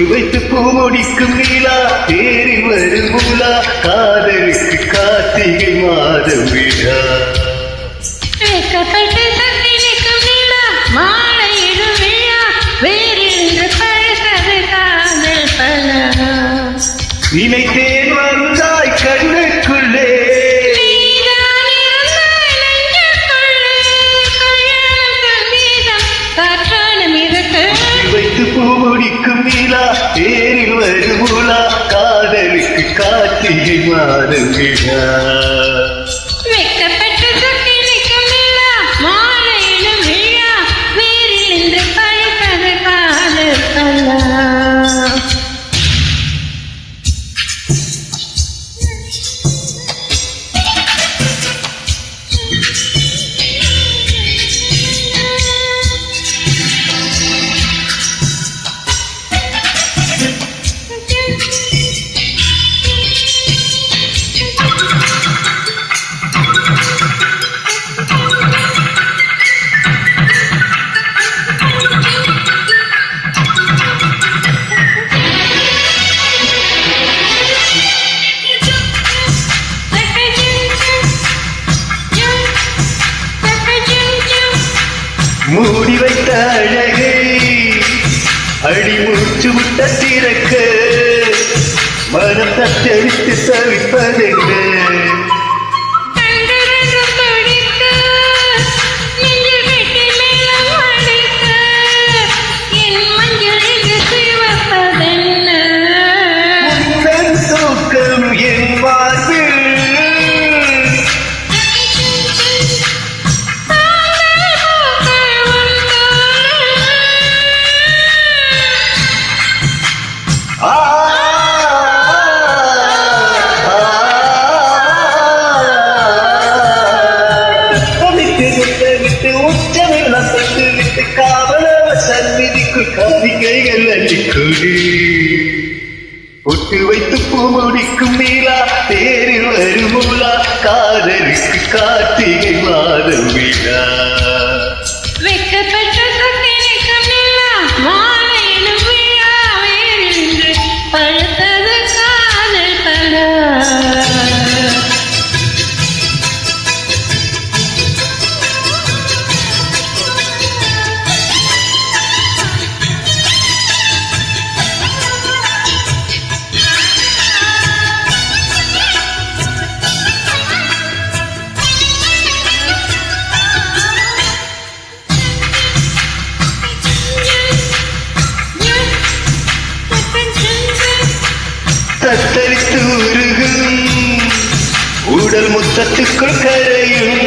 வைத்து பூமுடிக்கும் நீலா தேறி வரும் மூலா காதலுக்கு கார்த்திகை மாதம் விழா வைக்கப்பட்டு தத்தி நிற்கும் நீலா மாலையிடும் விழா வேறென்று பழகது காதல் பலா நினைத்தேன் வந்தாய் கண்ணுக்குள்ளே வைத்து பூமுடிக்கும் நீலா தேரில் வருமுலா காதலுக்கு கார்த்திகை மாதம் விழா வைக்கப்பட்டு தத்தி நிற்கும் நீலா மாலையிடும் விழா வேறென்று பழகது காதல் பலா மூடி வைத்த அழகை அடிமூச்சு விட்ட திறக்க மனம் தத்தளித்து தவிப்பதென்று தூக்கம் என் வாழ்வில் காரிகைகள் அள்ளிக்கொடி ஒட்டு வைத்து பூமுடிக்கும் நீலா தேரில் வருமூலா காதலுக்கு கார்த்திகை மாதம் விழா வைக்கப்பட்ட தத்தி நிற்கும் நீலா மாலையிடும் விழா வேறென்று பழுத்தது காதல் பலா தத்தளித்து உருகும் உடல் முத்தத்துக்குள் கரையும்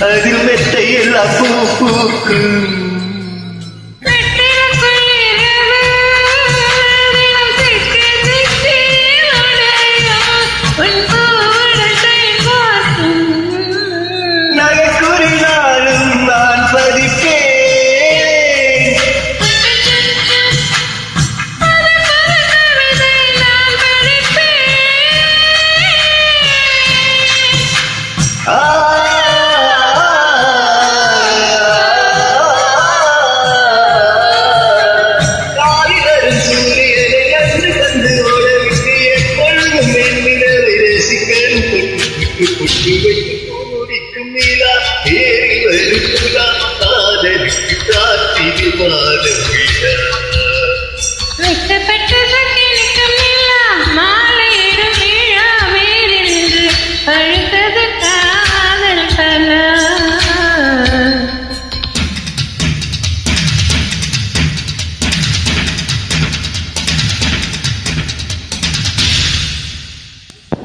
அதில் மெத்தையெல்லாம் பூ பூக்கும் நகைக்குறினாலும் நான் பதிப்பேன் முடிக்கும் நீலா ஏறி வருகுலா காதலுக்கு கார்த்திகை மாதம்